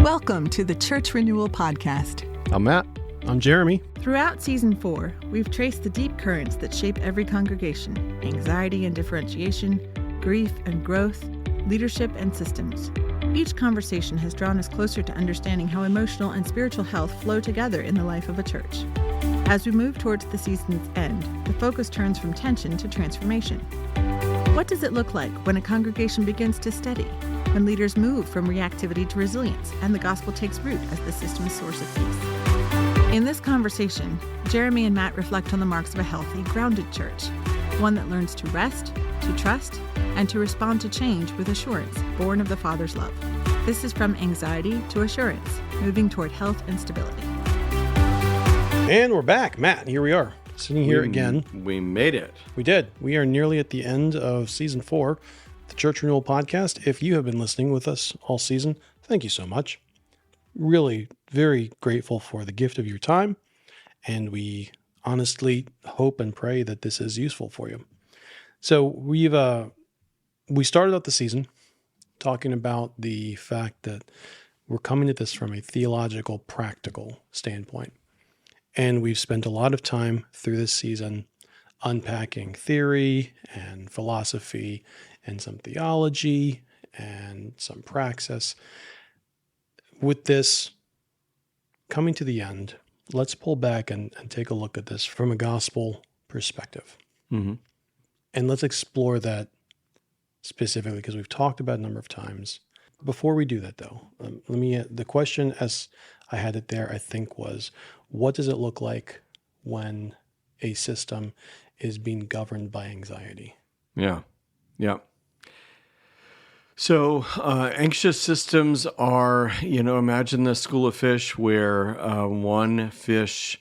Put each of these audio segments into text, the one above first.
Welcome to the Church Renewal Podcast. I'm Matt. I'm Jeremy. Throughout Season 4, we've traced the deep currents that shape every congregation: anxiety and differentiation, grief and growth, leadership and systems. Each conversation has drawn us closer to understanding how emotional and spiritual health flow together in the life of a church. As we move towards the season's end, the focus turns from tension to transformation. What does it look like when a congregation begins to steady, when leaders move from reactivity to resilience, and the gospel takes root as the system's source of peace? In this conversation, Jeremy and Matt reflect on the marks of a healthy, grounded church, one that learns to rest, to trust, and to respond to change with assurance, born of the Father's love. This is From Anxiety to Assurance, moving toward health and stability. And we're back. Matt, here we are, sitting here again. We made it. We did. We are nearly at the end of Season 4, the Church Renewal Podcast. If you have been listening with us all season, thank you so much. Really very grateful for the gift of your time, and we honestly hope and pray that this is useful for you. So we started out the season talking about the fact that we're coming at this from a theological, practical standpoint. And we've spent a lot of time through this season unpacking theory and philosophy and some theology and some praxis. With this coming to the end, let's pull back and take a look at this from a gospel perspective. Mm-hmm. And let's explore that specifically, because we've talked about it a number of times. Before we do that, though, the question as I had it there, I think, was, what does it look like when a system is being governed by anxiety? Yeah. So anxious systems are, imagine the school of fish where one fish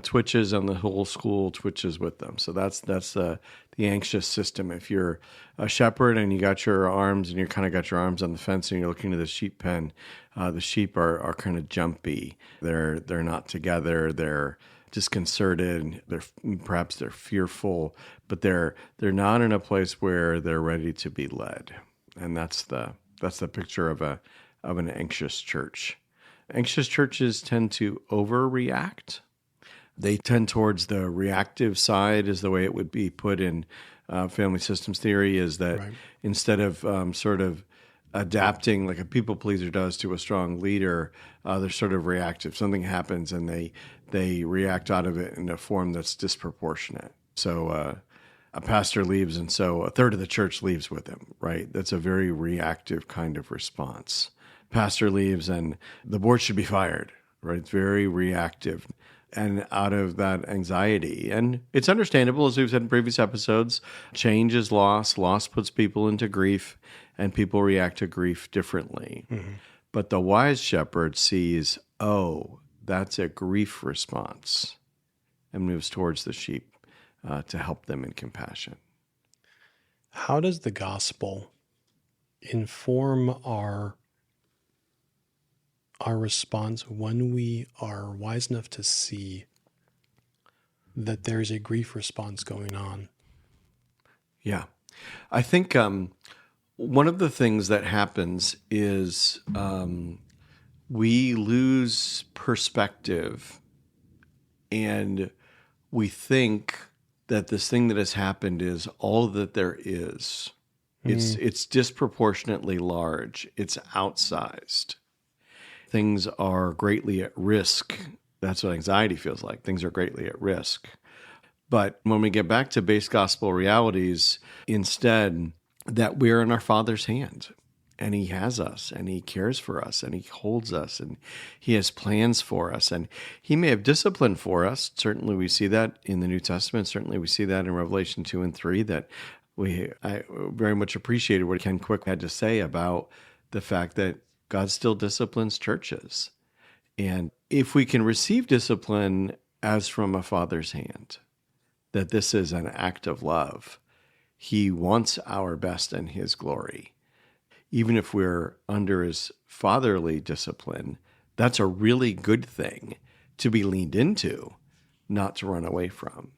twitches and the whole school twitches with them. So that's the anxious system. If you're a shepherd and you got your arms and you kind of got your arms on the fence and you're looking to the sheep pen, the sheep are kind of jumpy. They're not together. They're disconcerted. Perhaps they're fearful, but they're not in a place where they're ready to be led. And that's the picture of an anxious church. Anxious churches tend to overreact. They tend towards the reactive side, is the way it would be put in family systems theory, is that right. Instead of sort of adapting like a people pleaser does to a strong leader, they're sort of reactive. Something happens and they react out of it in a form that's disproportionate. So a pastor leaves, and so a third of the church leaves with him, right? That's a very reactive kind of response. Pastor leaves, and the board should be fired, right? It's very reactive. And out of that anxiety, and it's understandable, as we've said in previous episodes, change is loss. Loss puts people into grief, and people react to grief differently. Mm-hmm. But the wise shepherd sees, that's a grief response, and moves towards the sheep to help them in compassion. How does the gospel inform our response when we are wise enough to see that there's a grief response going on? Yeah. I think one of the things that happens is we lose perspective, and we think that this thing that has happened is all that there is. It's disproportionately large. It's outsized. Things are greatly at risk. That's what anxiety feels like. Things are greatly at risk. But when we get back to base gospel realities, instead, that we're in our Father's hand, and He has us, and He cares for us, and He holds us, and He has plans for us, and He may have discipline for us. Certainly we see that in the New Testament. Certainly we see that in Revelation 2 and 3, that I very much appreciated what Ken Quick had to say about the fact that God still disciplines churches. And if we can receive discipline as from a Father's hand, that this is an act of love, He wants our best and His glory. Even if we're under His fatherly discipline, that's a really good thing to be leaned into, not to run away from.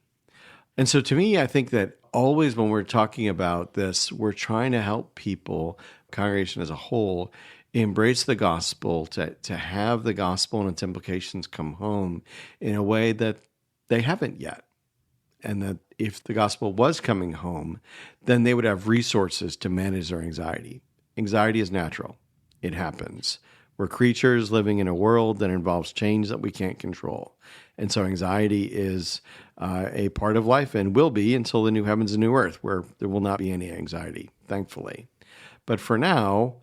And so to me, I think that always when we're talking about this, we're trying to help people, congregation as a whole, embrace the gospel, to have the gospel and its implications come home in a way that they haven't yet. And that if the gospel was coming home, then they would have resources to manage their anxiety. Anxiety is natural. It happens. We're creatures living in a world that involves change that we can't control. And so anxiety is a part of life and will be until the new heavens and new earth, where there will not be any anxiety, thankfully. But for now,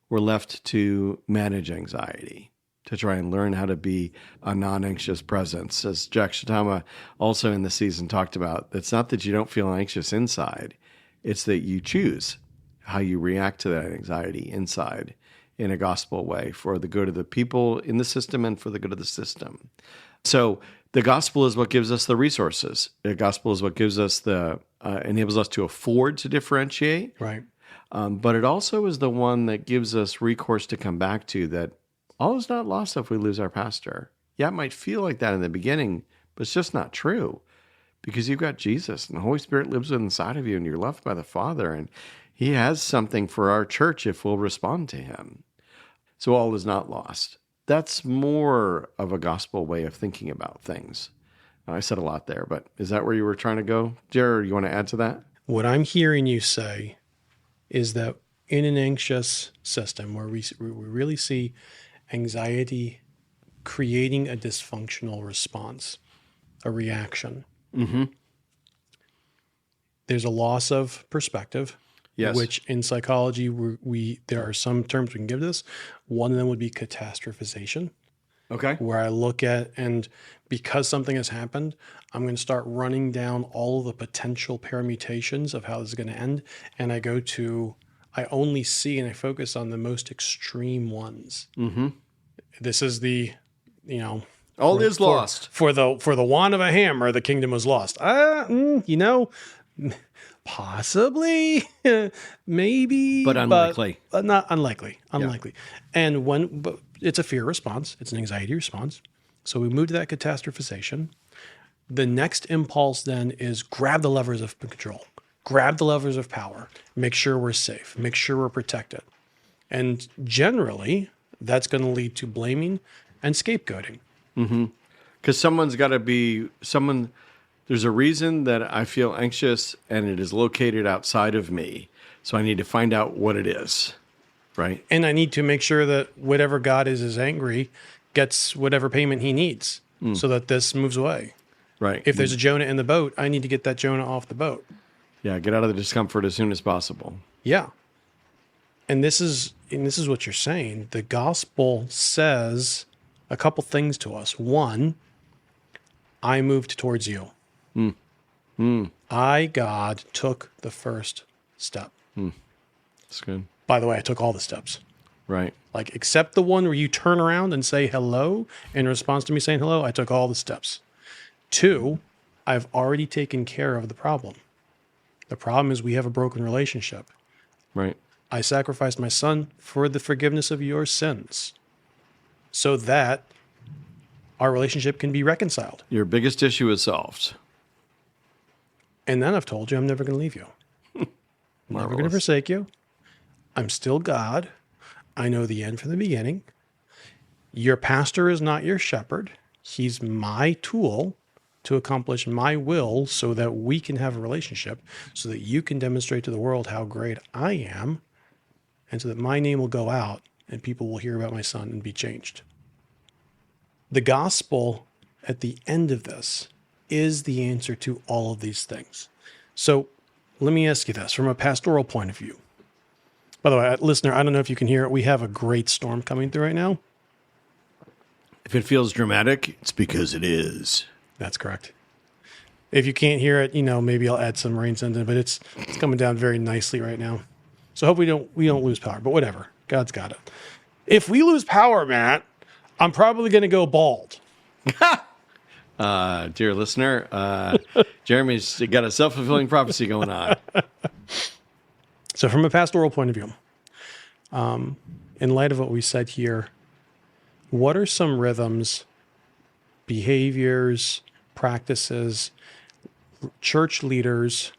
we're left to manage anxiety, to try and learn how to be a non-anxious presence. As Jack Shitama also in the season talked about, it's not that you don't feel anxious inside, it's that you choose how you react to that anxiety inside in a gospel way for the good of the people in the system and for the good of the system. So the gospel is what gives us the resources. The gospel is what gives us enables us to afford to differentiate. Right. But it also is the one that gives us recourse to come back to, that all is not lost if we lose our pastor. Yeah, it might feel like that in the beginning, but it's just not true, because you've got Jesus and the Holy Spirit lives inside of you and you're loved by the Father, and he has something for our church if we'll respond to him. So all is not lost. That's more of a gospel way of thinking about things. I said a lot there, but is that where you were trying to go, Jared? You want to add to that? What I'm hearing you say is that in an anxious system where we really see anxiety creating a dysfunctional response, a reaction, there's a loss of perspective. Yes. Which in psychology, there are some terms we can give this. One of them would be catastrophization. Okay. Where I look at, and because something has happened, I'm going to start running down all of the potential permutations of how this is going to end. And I only see and I focus on the most extreme ones. Mm-hmm. This is all is lost. For the want of a hammer, the kingdom was lost. Possibly, maybe, but unlikely. But not unlikely. Unlikely. Yeah. But it's a fear response. It's an anxiety response. So we move to that catastrophization. The next impulse then is grab the levers of control, grab the levers of power, make sure we're safe, make sure we're protected. And generally, that's going to lead to blaming and scapegoating. Mm-hmm. Because there's a reason that I feel anxious, and it is located outside of me. So I need to find out what it is, right? And I need to make sure that whatever God is angry gets whatever payment he needs so that this moves away. Right. If there's a Jonah in the boat, I need to get that Jonah off the boat. Yeah, get out of the discomfort as soon as possible. Yeah. And this is what you're saying. The gospel says a couple things to us. One, I moved towards you. I, God, took the first step. That's good. By the way, I took all the steps. Right. Like, except the one where you turn around and say hello in response to me saying hello, I took all the steps. Two, I've already taken care of the problem. The problem is we have a broken relationship. Right. I sacrificed my son for the forgiveness of your sins so that our relationship can be reconciled. Your biggest issue is solved. And then I've told you I'm never going to leave you. I'm never going to forsake you. I'm still God. I know the end from the beginning. Your pastor is not your shepherd. He's my tool to accomplish my will so that we can have a relationship, so that you can demonstrate to the world how great I am, and so that my name will go out and people will hear about my son and be changed. The gospel at the end of this is the answer to all of these things. So let me ask you this from a pastoral point of view. By the way, listener, I don't know if you can hear it. We have a great storm coming through right now. If it feels dramatic, it's because it is. That's correct. If you can't hear it, maybe I'll add some rain sentence, but it's coming down very nicely right now. So I hope we don't lose power, but whatever. God's got it. If we lose power, Matt, I'm probably going to go bald. Dear listener, Jeremy's got a self-fulfilling prophecy going on. So from a pastoral point of view, in light of what we said here, what are some rhythms, behaviors, practices, church leaders,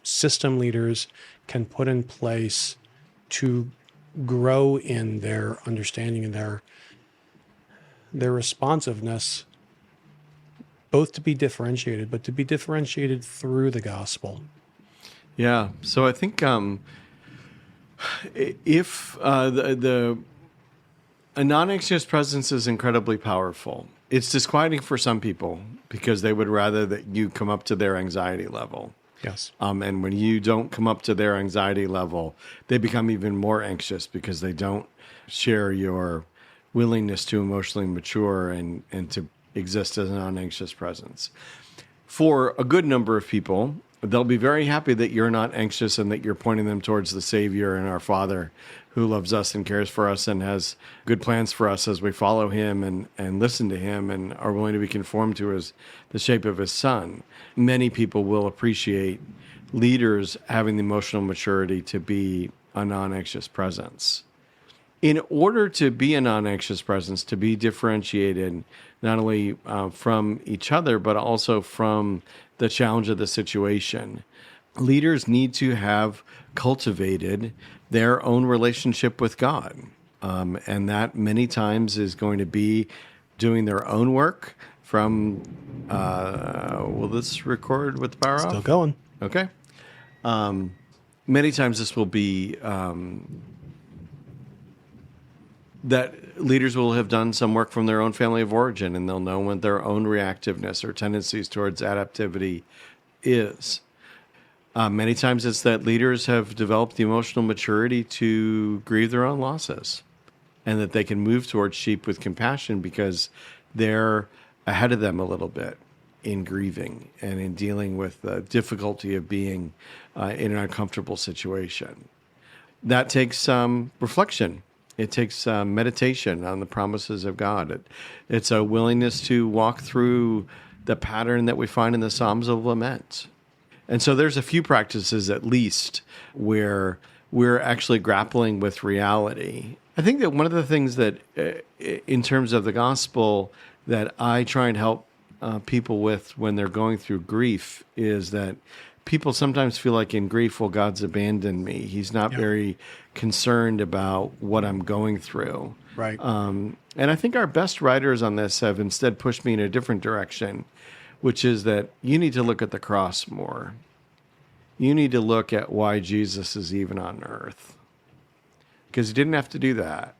system leaders can put in place to grow in their understanding and their responsiveness, both to be differentiated, but to be differentiated through the gospel. Yeah. So I think if a non-anxious presence is incredibly powerful, it's disquieting for some people because they would rather that you come up to their anxiety level. Yes. And when you don't come up to their anxiety level, they become even more anxious because they don't share your willingness to emotionally mature and to exist as a non-anxious presence. For a good number of people, they'll be very happy that you're not anxious and that you're pointing them towards the Savior and our Father who loves us and cares for us and has good plans for us as we follow him and listen to him and are willing to be conformed to the shape of his Son. Many people will appreciate leaders having the emotional maturity to be a non-anxious presence. In order to be a non-anxious presence, to be differentiated not only from each other, but also from the challenge of the situation, leaders need to have cultivated their own relationship with God. And that many times is going to be doing their own work from, will this record with the power off? Still going. Okay. Many times this will be that leaders will have done some work from their own family of origin, and they'll know what their own reactiveness or tendencies towards adaptivity is. Many times it's that leaders have developed the emotional maturity to grieve their own losses and that they can move towards sheep with compassion because they're ahead of them a little bit in grieving and in dealing with the difficulty of being in an uncomfortable situation. That takes reflection. It takes meditation on the promises of God. It's a willingness to walk through the pattern that we find in the Psalms of Lament. And so there's a few practices, at least, where we're actually grappling with reality. I think that one of the things that, in terms of the gospel, that I try and help people with when they're going through grief is that people sometimes feel like in grief, well, God's abandoned me. He's not very concerned about what I'm going through. Right. And I think our best writers on this have instead pushed me in a different direction, which is that you need to look at the cross more. You need to look at why Jesus is even on earth. Because he didn't have to do that.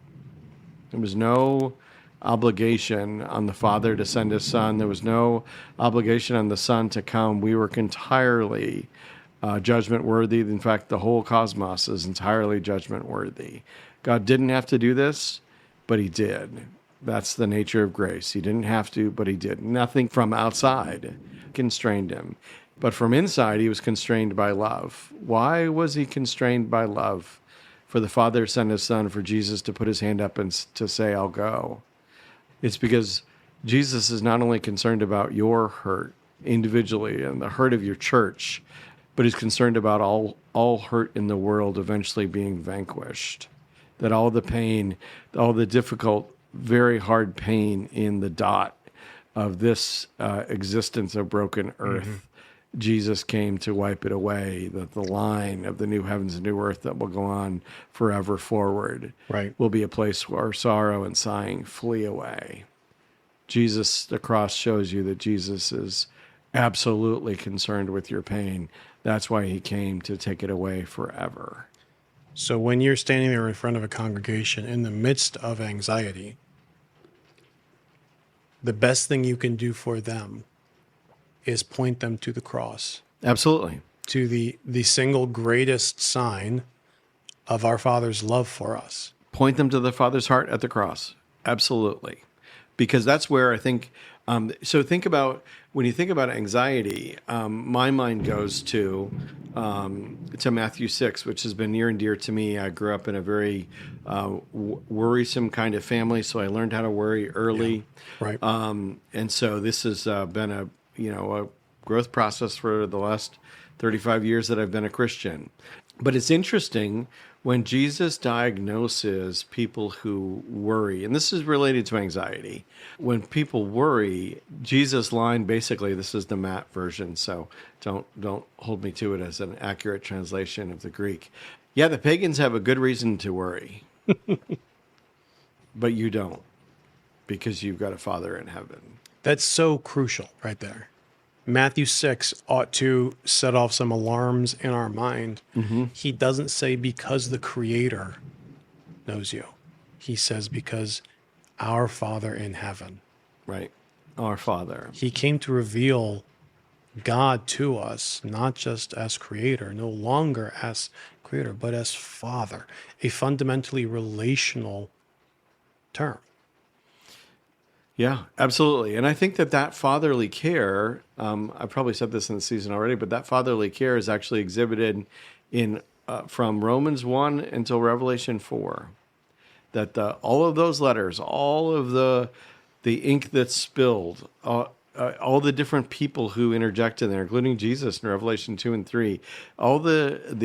There was no obligation on the Father to send his Son. There was no obligation on the Son to come. We were entirely judgment worthy. In fact, the whole cosmos is entirely judgment worthy. God didn't have to do this, but he did. That's the nature of grace. He didn't have to, but he did. Nothing from outside constrained him. But from inside, he was constrained by love. Why was he constrained by love? For the Father sent his Son, for Jesus to put his hand up and to say, I'll go. It's because Jesus is not only concerned about your hurt individually and the hurt of your church, but he's concerned about all hurt in the world eventually being vanquished. That all the pain, all the difficult, very hard pain in the dot of this existence of broken earth, Jesus came to wipe it away, that the line of the new heavens and new earth that will go on forever forward will be a place where sorrow and sighing flee away. Jesus, the cross shows you that Jesus is absolutely concerned with your pain. That's why he came to take it away forever. So when you're standing there in front of a congregation in the midst of anxiety, the best thing you can do for them is point them to the cross. Absolutely. To the single greatest sign of our Father's love for us. Point them to the Father's heart at the cross. Absolutely. Because that's where I think, so think about, when you think about anxiety, my mind goes to Matthew 6, which has been near and dear to me. I grew up in a very worrisome kind of family, so I learned how to worry early. Yeah. Right. And so this has been a growth process for the last 35 years that I've been a Christian. But it's interesting when Jesus diagnoses people who worry, and this is related to anxiety. When people worry, Jesus' line, basically, this is the Matt version, so don't hold me to it as an accurate translation of the Greek. Yeah, the pagans have a good reason to worry, but you don't, because you've got a Father in heaven. That's so crucial right there. Matthew 6 ought to set off some alarms in our mind. He doesn't say because the Creator knows you. He says because our Father in heaven. Right. Our Father. He came to reveal God to us, not just as Creator, no longer as Creator, but as Father, a fundamentally relational term. Yeah, absolutely. And I think that fatherly care, I probably said this in the season already, but that fatherly care is actually exhibited in from Romans 1 until Revelation 4. That all of those letters, all of the ink that's spilled, all the different people who interject in there, including Jesus in Revelation 2 and 3, all the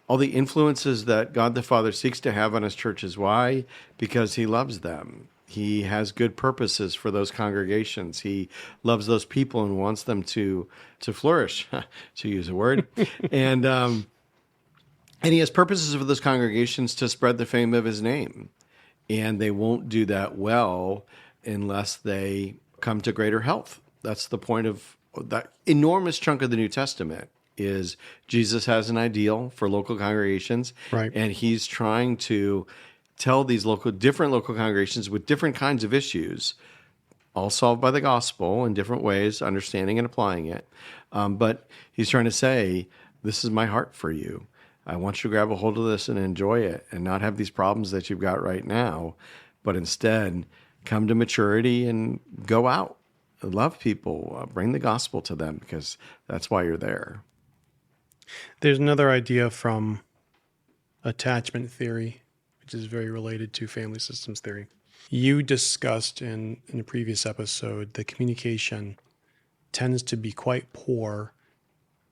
influences that God the Father seeks to have on his churches. Why? Because he loves them. He has good purposes for those congregations. He loves those people and wants them to flourish, to use a word. And he has purposes for those congregations to spread the fame of his name. And they won't do that well unless they come to greater health. That's the point of that enormous chunk of the New Testament is Jesus has an ideal for local congregations. Right. And he's trying to tell these different local congregations with different kinds of issues, all solved by the gospel in different ways, understanding and applying it. But he's trying to say, this is my heart for you. I want you to grab a hold of this and enjoy it and not have these problems that you've got right now, but instead come to maturity and go out, love people, bring the gospel to them because that's why you're there. There's another idea from attachment theory, which is very related to family systems theory. You discussed in a previous episode that communication tends to be quite poor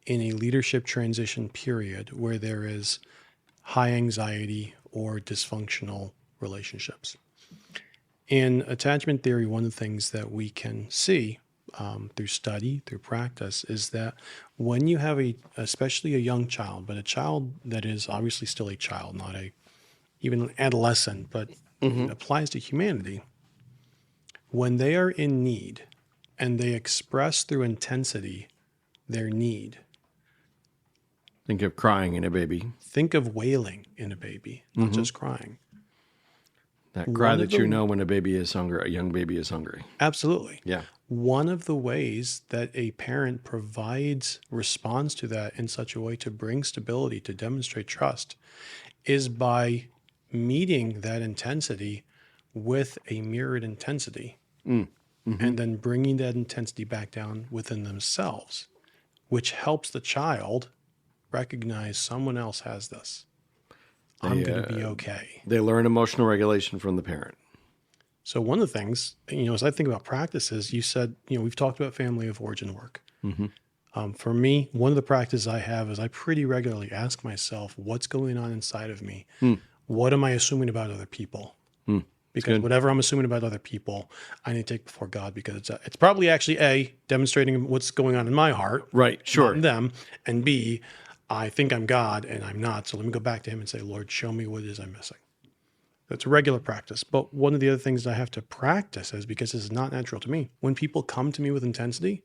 in a leadership transition period where there is high anxiety or dysfunctional relationships. In attachment theory, one of the things that we can see through study, through practice, is that when you have especially a young child, but a child that is obviously still a child, not even an adolescent, but it applies to humanity, when they are in need and they express through intensity their need. Think of crying in a baby. Think of wailing in a baby, not just crying. That cry that you know when a baby is hungry, a young baby is hungry. Absolutely. Yeah. One of the ways that a parent responds to that in such a way to bring stability, to demonstrate trust, is by meeting that intensity with a mirrored intensity and then bringing that intensity back down within themselves, which helps the child recognize someone else has this. I'm going to be okay. They learn emotional regulation from the parent. So one of the things, as I think about practices, you said, we've talked about family of origin work. For me, one of the practices I have is I pretty regularly ask myself, what's going on inside of me? What am I assuming about other people? Because whatever I'm assuming about other people, I need to take before God because it's probably actually demonstrating what's going on in my heart. Right, sure. Not in them. And B, I think I'm God and I'm not. So let me go back to him and say, Lord, show me what it is I'm missing. That's a regular practice. But one of the other things I have to practice is because this is not natural to me. When people come to me with intensity,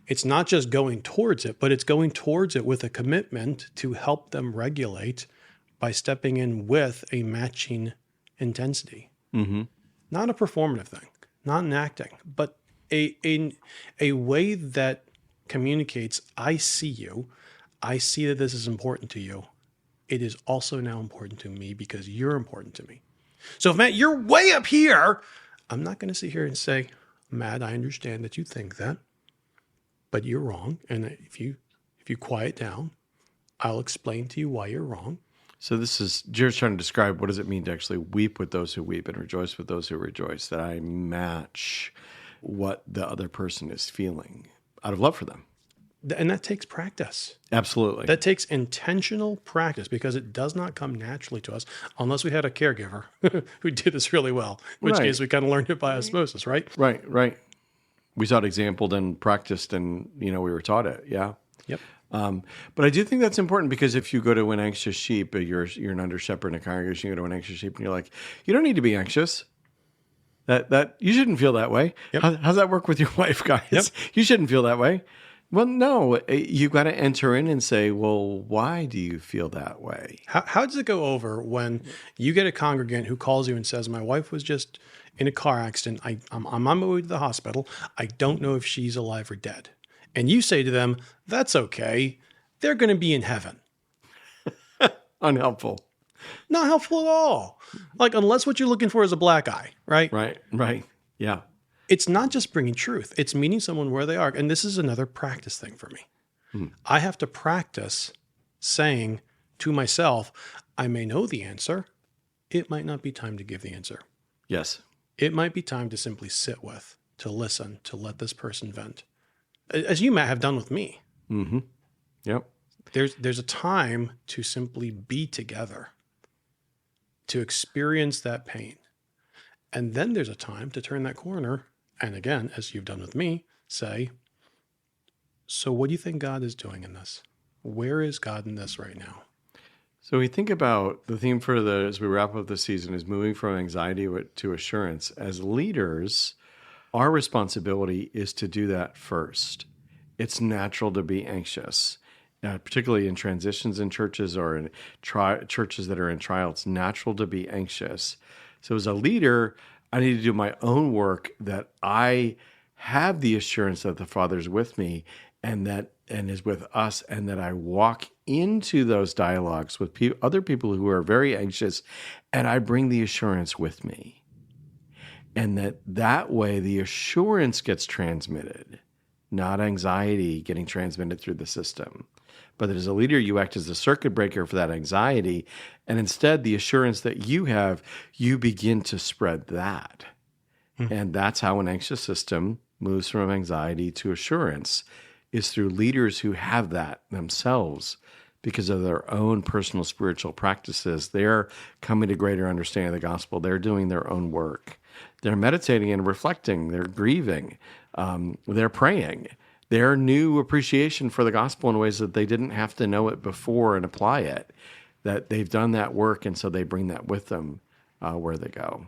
it's not just going towards it, but it's going towards it with a commitment to help them regulate by stepping in with a matching intensity. Not a performative thing, not an acting, but a way that communicates, I see you. I see that this is important to you. It is also now important to me because you're important to me. So if Matt, you're way up here, I'm not going to sit here and say, Matt, I understand that you think that, but you're wrong. And if you quiet down, I'll explain to you why you're wrong. So Jared's trying to describe what does it mean to actually weep with those who weep and rejoice with those who rejoice, that I match what the other person is feeling out of love for them. And that takes practice. Absolutely. That takes intentional practice because it does not come naturally to us unless we had a caregiver who did this really well, in which case we kind of learned it by osmosis, right? Right. We saw it exampled and practiced and, we were taught it. Yeah. Yep. But I do think that's important, because if you go to an anxious sheep, you're an under shepherd in a congregation, you go to an anxious sheep and you're like, you don't need to be anxious. That you shouldn't feel that way. Yep. How's that work with your wife, guys? Yep. You shouldn't feel that way. Well, no, you've got to enter in and say, well, why do you feel that way? How does it go over when you get a congregant who calls you and says, my wife was just in a car accident. I'm on my way to the hospital. I don't know if she's alive or dead. And you say to them, that's okay. They're going to be in heaven. Unhelpful. Not helpful at all. Like, unless what you're looking for is a black eye, right? Right. Yeah. It's not just bringing truth. It's meeting someone where they are. And this is another practice thing for me. I have to practice saying to myself, I may know the answer. It might not be time to give the answer. Yes. It might be time to simply sit with, to listen, to let this person vent. As you, Matt, have done with me. Mm-hmm. Yep. There's a time to simply be together, to experience that pain. And then there's a time to turn that corner. And again, as you've done with me, say, so what do you think God is doing in this? Where is God in this right now? So we think about the theme for as we wrap up the season is moving from anxiety to assurance. As leaders, our responsibility is to do that first. It's natural to be anxious, particularly in transitions in churches or in churches that are in trial. It's natural to be anxious. So as a leader, I need to do my own work, that I have the assurance that the Father's with me and is with us, and that I walk into those dialogues with other people who are very anxious, and I bring the assurance with me. And that way the assurance gets transmitted, not anxiety getting transmitted through the system. But that as a leader, you act as a circuit breaker for that anxiety. And instead, the assurance that you have, you begin to spread that. And that's how an anxious system moves from anxiety to assurance, is through leaders who have that themselves because of their own personal spiritual practices. They're coming to greater understanding of the gospel. They're doing their own work. They're meditating and reflecting. They're grieving. They're praying. Their new appreciation for the gospel in ways that they didn't have to know it before and apply it, that they've done that work, and so they bring that with them where they go.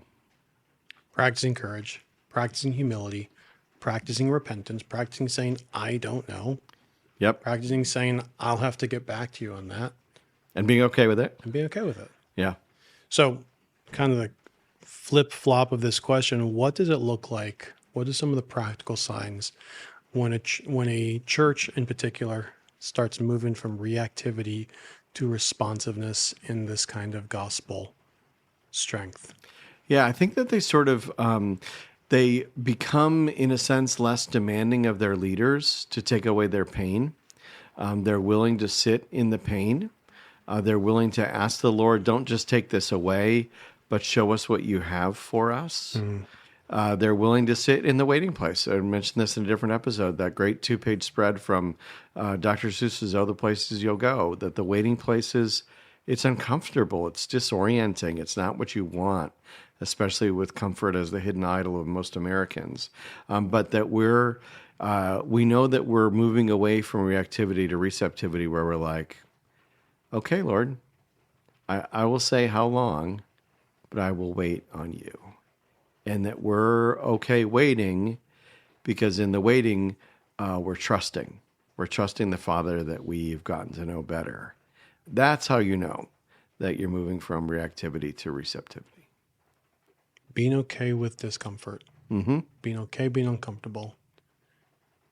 Practicing courage, practicing humility, practicing repentance, practicing saying, I don't know. Yep. Practicing saying, I'll have to get back to you on that. And being okay with it. And being okay with it. Yeah. So kind of the flip-flop of this question, what does it look like? What are some of the practical signs when a church in particular starts moving from reactivity to responsiveness in this kind of gospel strength? Yeah, I think that they sort of, they become, in a sense, less demanding of their leaders to take away their pain. They're willing to sit in the pain. They're willing to ask the Lord, don't just take this away, but show us what you have for us. They're willing to sit in the waiting place. I mentioned this in a different episode, that great 2-page spread from Dr. Seuss's Other Places You'll Go, that the waiting place it's uncomfortable, it's disorienting, it's not what you want, especially with comfort as the hidden idol of most Americans. But that we know that we're moving away from reactivity to receptivity, where we're like, okay, Lord, I will say how long, but I will wait on you. And that we're okay waiting, because in the waiting, we're trusting. We're trusting the Father that we've gotten to know better. That's how you know that you're moving from reactivity to receptivity. Being okay with discomfort. Mm-hmm. Being okay being uncomfortable.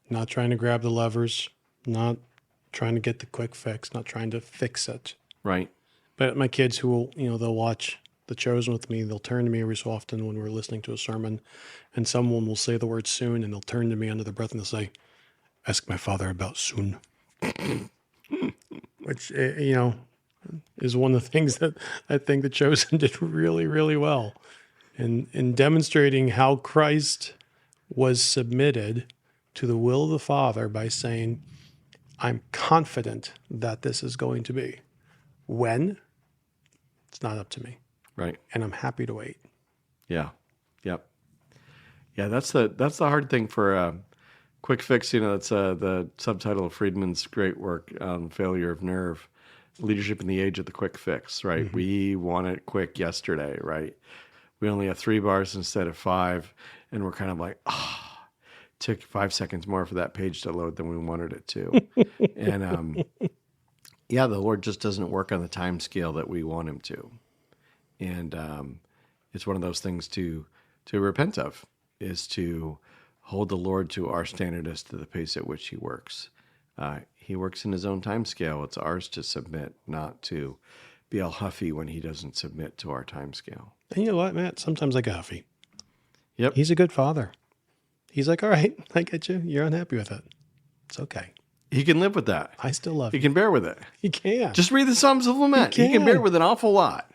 Not trying to grab the levers. Not trying to get the quick fix. Not trying to fix it. Right. But my kids who will, they'll watch The Chosen with me, they'll turn to me every so often when we're listening to a sermon, and someone will say the word soon, and they'll turn to me under their breath and they'll say, ask my father about soon. Which, is one of the things that I think The Chosen did really, really well in demonstrating how Christ was submitted to the will of the Father by saying, I'm confident that this is going to be. When? It's not up to me. Right. And I'm happy to wait. Yeah. Yep. Yeah, that's the hard thing for Quick fix, that's the subtitle of Friedman's great work on failure of nerve, leadership in the age of the quick fix, right? Mm-hmm. We want it quick yesterday, right? We only have 3 bars instead of 5, and we're kind of like, took 5 seconds more for that page to load than we wanted it to. And the Lord just doesn't work on the time scale that we want him to. And it's one of those things to repent of, is to hold the Lord to our standard as to the pace at which he works. He works in his own time scale. It's ours to submit, not to be all huffy when he doesn't submit to our time scale. And you know what, Matt? Sometimes I get huffy. Yep. He's a good father. He's like, all right, I get you. You're unhappy with it. It's okay. He can live with that. I still love you. you. He can bear with it. He can. Just read the Psalms of Lament. He can bear with an awful lot.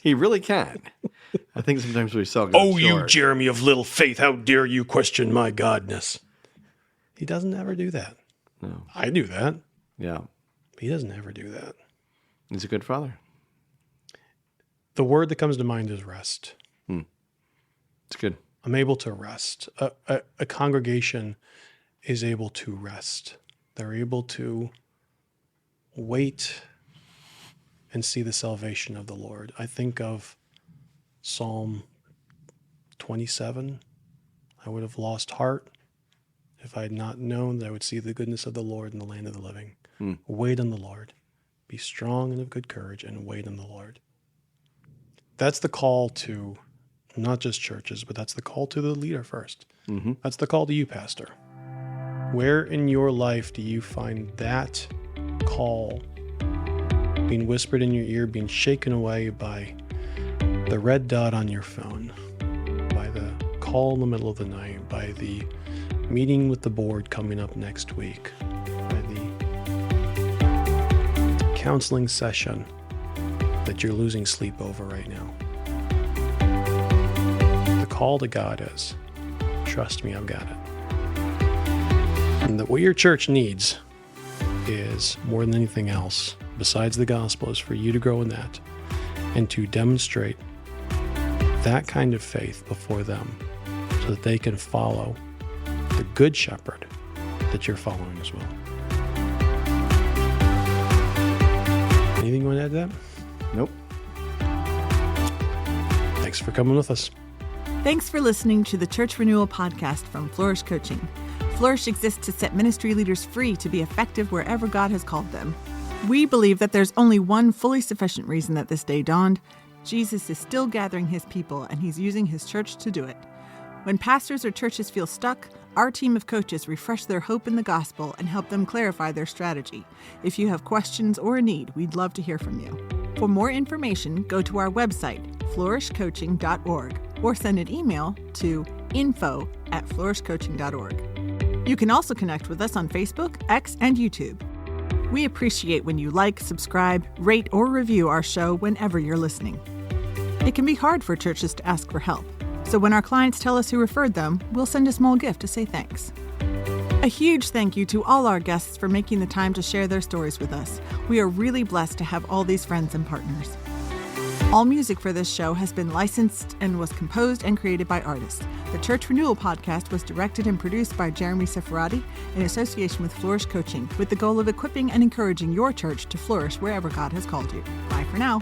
He really can. I think sometimes we sell God short. You Jeremy of little faith, how dare you question my godness? He doesn't ever do that. No. I do that. Yeah. He doesn't ever do that. He's a good father. The word that comes to mind is rest. It's good. I'm able to rest. A congregation is able to rest. They're able to wait and see the salvation of the Lord. I think of Psalm 27. I would have lost heart if I had not known that I would see the goodness of the Lord in the land of the living. Wait on the Lord. Be strong and of good courage, and wait on the Lord. That's the call to not just churches, but that's the call to the leader first. Mm-hmm. That's the call to you, pastor. Where in your life do you find that call being whispered in your ear, being shaken away by the red dot on your phone, by the call in the middle of the night, by the meeting with the board coming up next week, by the counseling session that you're losing sleep over right now? The call to God is, trust me, I've got it. And that what your church needs is, more than anything else, besides the gospel, is for you to grow in that and to demonstrate that kind of faith before them so that they can follow the good shepherd that you're following as well. Anything you want to add to that? Nope. Thanks for coming with us. Thanks for listening to the Church Renewal Podcast from Flourish Coaching. Flourish exists to set ministry leaders free to be effective wherever God has called them. We believe that there's only one fully sufficient reason that this day dawned. Jesus is still gathering his people, and he's using his church to do it. When pastors or churches feel stuck, our team of coaches refresh their hope in the gospel and help them clarify their strategy. If you have questions or a need, we'd love to hear from you. For more information, go to our website, flourishcoaching.org, or send an email to info@flourishcoaching.org. You can also connect with us on Facebook, X, and YouTube. We appreciate when you like, subscribe, rate, or review our show whenever you're listening. It can be hard for churches to ask for help, so when our clients tell us who referred them, we'll send a small gift to say thanks. A huge thank you to all our guests for making the time to share their stories with us. We are really blessed to have all these friends and partners. All music for this show has been licensed and was composed and created by artists. The Church Renewal Podcast was directed and produced by Jeremy Seferati in association with Flourish Coaching, with the goal of equipping and encouraging your church to flourish wherever God has called you. Bye for now.